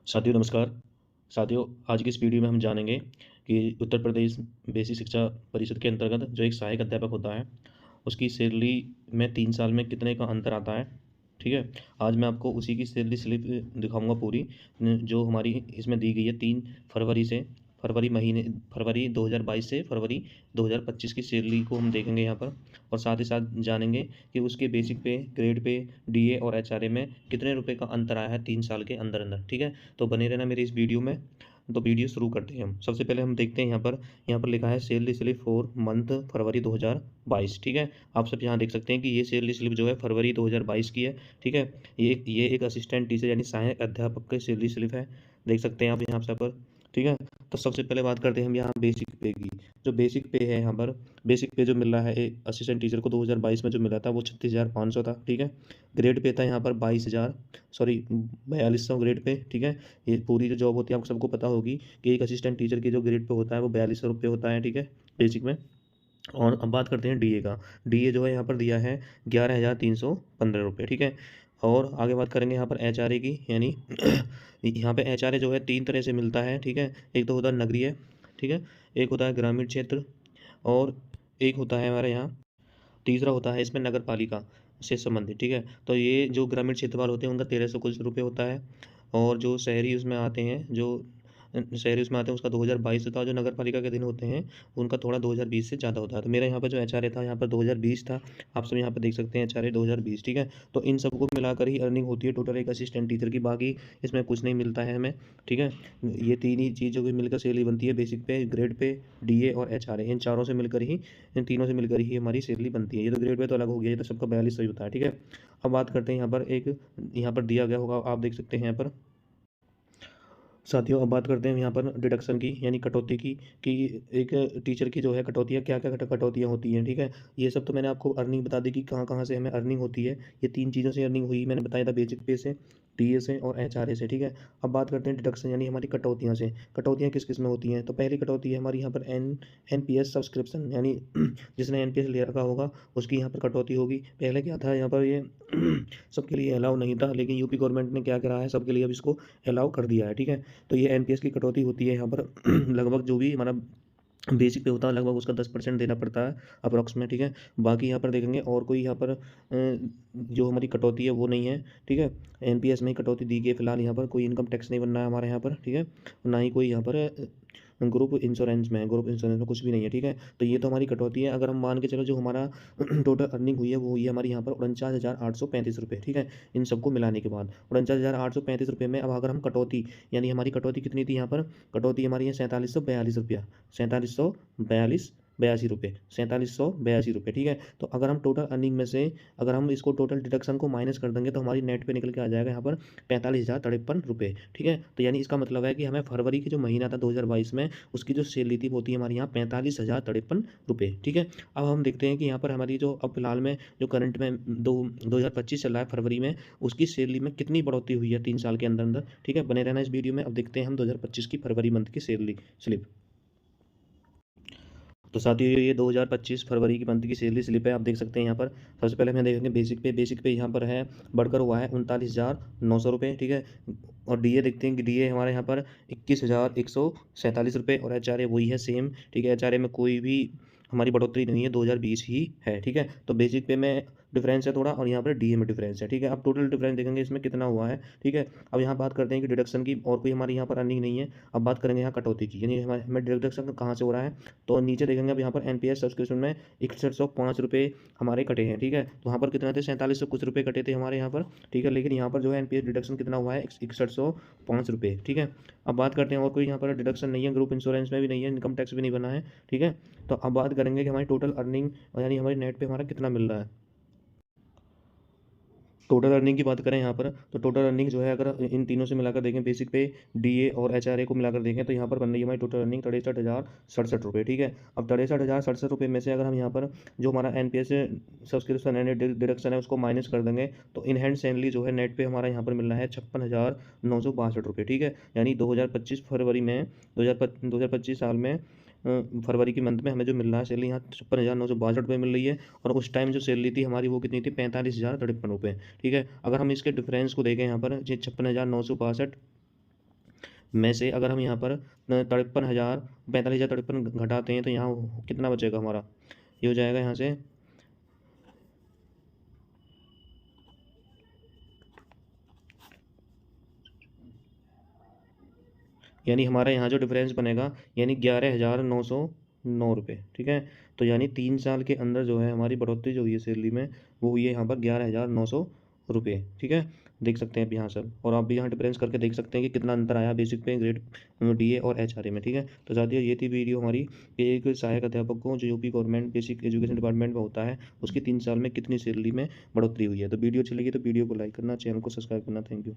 साथियों नमस्कार। साथियों, आज की इस वीडियो में हम जानेंगे कि उत्तर प्रदेश बेसिक शिक्षा परिषद के अंतर्गत जो एक सहायक अध्यापक होता है, उसकी सैलरी में 3 साल में कितने का अंतर आता है, ठीक है? आज मैं आपको उसी की सैलरी स्लिप दिखाऊँगा पूरी जो हमारी इसमें दी गई है 3 फरवरी से फरवरी 2022 से फरवरी 2025 की सैलरी को हम देखेंगे यहाँ पर और साथ ही साथ जानेंगे कि उसके बेसिक पे, ग्रेड पे, डीए और एचआरए में कितने रुपए का अंतर आया है 3 साल के अंदर-अंदर, ठीक है? तो बने रहना मेरी इस वीडियो में। तो वीडियो शुरू करते हैं हम। सबसे पहले हम देखते हैं यहाँ पर लिखा है सैलरी स्लिप फॉर मंथ फरवरी 2022, ठीक है? आप सब यहाँ देख सकते हैं कि ये सैलरी स्लिप जो है फरवरी 2022 की है, ठीक है? ये एक असिस्टेंट टीचर यानी सहायक अध्यापक की सैलरी स्लिप है। देख सकते हैं आप यहाँ पर, ठीक है? तो सबसे पहले बात करते हैं हम यहाँ बेसिक पे की। जो बेसिक पे है यहाँ पर, बेसिक पे जो मिल रहा है असिस्टेंट टीचर को 2022 में जो मिला था वो 36,500 था, ठीक है? ग्रेड पे था यहाँ पर 42,000 ग्रेड पे, ठीक है? ये पूरी जो जॉब होती है आपको सबको पता होगी कि एक असिस्टेंट टीचर की जो ग्रेड पे होता है वो 4200 रुपये होता है, ठीक है? बेसिक में। और अब बात करते हैं डीए का। डीए जो है यहाँ पर दिया है 11,315 रुपये, ठीक है? और आगे बात करेंगे यहाँ पर एचआरए की, यानी यहाँ पे एचआरए जो है 3 तरह से मिलता है, ठीक है? एक तो होता है नगरीय, ठीक है? एक होता है ग्रामीण क्षेत्र और एक होता है हमारे यहाँ तीसरा होता है इसमें नगर पालिका से संबंधित, ठीक है? तो ये जो ग्रामीण क्षेत्र वाले होते हैं उनका 1300 कुछ रुपये होता है और जो शहरी उसमें आते हैं शहरी उसमें आते हैं उसका 2022 होता है। जो नगर पालिका के दिन होते हैं उनका थोड़ा 2020 से ज़्यादा होता है। तो मेरा यहाँ पर जो एचआरए था यहाँ पर 2020 था। आप सब यहाँ पर देख सकते हैं एचआरए 2020, ठीक है? तो इन सबको मिलाकर ही अर्निंग होती है टोटल एक असिस्टेंट टीचर की, बाकी इसमें कुछ नहीं मिलता है हमें, ठीक है? ये तीन ही चीज़ों की मिलकर सैलरी बनती है, बेसिक पे, ग्रेड पे, डीए और एचआरए। इन तीनों से मिलकर ही हमारी सैलरी बनती है। ये तो ग्रेड पे तो अलग हो गया, ये तो सबका 4200 ही होता है, ठीक है? अब बात करते हैं यहाँ पर दिया गया होगा, आप देख सकते हैं यहाँ पर। साथियों, अब बात करते हैं यहाँ पर डिडक्शन की, यानी कटौती की, कि एक टीचर की जो है कटौतियाँ क्या-क्या कटौतियाँ होती हैं, ठीक है? ये सब तो मैंने आपको अर्निंग बता दी कि कहाँ-कहाँ से हमें अर्निंग होती है। ये 3 चीज़ों से अर्निंग हुई मैंने बताया था, बेसिक पे से, डीए से और एचआरए से, ठीक है? अब बात करते हैं डिडक्शन यानी हमारी कटौतियों से। कटौतियाँ किस-किस में होती हैं? तो पहली कटौती है हमारी यहाँ पर एनपीएस सब्सक्रिप्शन, यानी जिसने एनपीएस ले रखा होगा उसकी यहाँ पर कटौती होगी। पहले क्या था यहाँ पर, ये सबके लिए अलाउ नहीं था, लेकिन यूपी गवर्नमेंट ने क्या करा है, सबके लिए अब इसको अलाउ कर दिया है, ठीक है? तो ये एनपीएस की कटौती होती है यहाँ पर लगभग जो भी हमारा बेसिक पे होता है लगभग उसका 10% देना पड़ता है अप्रॉक्स में, ठीक है? बाकी यहाँ पर देखेंगे और कोई यहाँ पर जो हमारी कटौती है वो नहीं है, ठीक है? एनपीएस में ही कटौती दी गई है फिलहाल, यहाँ पर कोई इनकम टैक्स नहीं बनना है हमारे यहाँ पर, ठीक है? ना ही कोई यहाँ पर ग्रुप इंश्योरेंस में कुछ भी नहीं है, ठीक है? तो ये तो हमारी कटौती है। अगर हम मान के चलो जो हमारा टोटल अर्निंग हुई है वो हुई है हमारी यहाँ पर 49,835 रुपये, ठीक है? इन सबको मिलाने के बाद 49,835 रुपये में अब अगर हम कटौती, यानी हमारी कटौती कितनी थी यहाँ पर, कटौती हमारी है 4742 रुपया, 4742 ठीक है? तो अगर हम टोटल अर्निंग में से अगर हम इसको टोटल डिडक्शन को माइनस कर देंगे तो हमारी नेट पे निकल के आ जाएगा यहाँ पर 45,053 रुपये, ठीक है? तो यानी इसका मतलब है कि हमें फरवरी की जो महीना था 2022 में उसकी जो सैलरी थी वो होती है हमारी यहाँ 45,053 रुपये, ठीक है? अब हम देखते हैं कि यहाँ पर हमारी जो अब फिलहाल में जो करंट में 2025 चल रहा है फरवरी में, उसकी सैलरी में कितनी बढ़ोतरी हुई है 3 साल के अंदर अंदर, ठीक है? बने रहना इस वीडियो में। अब देखते हैं हम 2025 की फरवरी मंथ की सैलरी स्लिप। तो साथियों, ये 2025 फरवरी की मंथ की सैलरी स्लिप है, आप देख सकते हैं यहाँ पर। सबसे पहले हम देखेंगे बेसिक पे यहाँ पर है बढ़कर हुआ है 39,900 रुपये, ठीक है? और डीए देखते हैं कि डीए हमारे यहाँ पर 21,147 रुपये और एचआरए वही है सेम, ठीक है? एचआरए में कोई भी हमारी बढ़ोतरी नहीं है, 2020 ही है, ठीक है? तो बेसिक पे में डिफरेंस है थोड़ा और यहाँ पर डीए में डिफरेंस है, ठीक है? अब टोटल डिफरेंस देखेंगे इसमें कितना हुआ है, ठीक है? अब यहाँ बात करते हैं कि डिडक्शन की, और कोई हमारी यहाँ पर अर्निंग नहीं है। अब बात करेंगे यहाँ कटौती की, यानी हमें डिडक्शन कहाँ से हो रहा है, तो नीचे देखेंगे अब यहाँ पर एनपीएस सब्सक्रिप्शन में 6105 रुपये हमारे कटे हैं, ठीक है? तो वहाँ पर कितना थे, 4700 कुछ रुपये कटे थे हमारे यहाँ पर, ठीक है? लेकिन यहाँ पर जो है एनपीएस डिडक्शन कितना हुआ है, 6105 रुपये, ठीक है? अब बात करते हैं और कोई यहाँ पर डिडक्शन नहीं है, ग्रुप इंश्योरेंस में भी नहीं है, इनकम टैक्स भी नहीं बना है, ठीक है? तो अब बात करेंगे कि हमारी टोटल अर्निंग यानी हमारी नेट पे हमारा कितना मिल रहा है। टोटल अर्निंग की बात करें यहाँ पर, तो टोटल अर्निंग जो है अगर इन तीनों से मिलाकर देखें, बेसिक पे, डीए और एचआरए को मिलाकर देखें, तो यहाँ पर बन रही है हमारी टोटल अर्निंग 63,067 रुपये, ठीक है? अब 63,067 रुपये में से अगर हम यहाँ पर जो हमारा एनपीएस सब्सक्रिप्शन है, डिडक्शन है, उसको माइनस कर देंगे तो इन हैंड सैलरी जो है नेट पे हमारा यहाँ पर मिल रहा है 56,962 रुपये, ठीक है? यानी 2025 फरवरी में 2025 साल में फरवरी की मंथ में हमें जो मिल रहा है सैलरी यहाँ 56,962 रुपये मिल रही है। और उस टाइम जो सैलरी थी हमारी वो कितनी थी, 45,053 रुपये, ठीक है? अगर हम इसके डिफरेंस को देखें यहाँ पर, ये 56,962 में से अगर हम यहाँ पर 53,000 45,053 घटाते हैं तो यहाँ कितना बचेगा हमारा, ये हो जाएगा यहाँ से यानी हमारा यहाँ जो डिफरेंस बनेगा यानी 11,909 रुपये, ठीक है। तो यानी 3 साल के अंदर जो है हमारी बढ़ोतरी जो हुई है सैलरी में वो हुई है यहाँ पर 11,900 रुपये, ठीक है। देख सकते हैं अब यहाँ सब, और आप भी यहाँ डिफरेंस करके देख सकते हैं कि कितना अंतर आया बेसिक पे, ग्रेड डीए और एचआरए में, ठीक है। तो साथियों ये थी वीडियो हमारी कि एक सहायक अध्यापक को जो UP government basic education department में होता है उसकी 3 साल में कितनी सैलरी में बढ़ोतरी हुई है। तो वीडियो अच्छी लगी तो वीडियो को लाइक करना, चैनल को सब्सक्राइब करना। Thank you.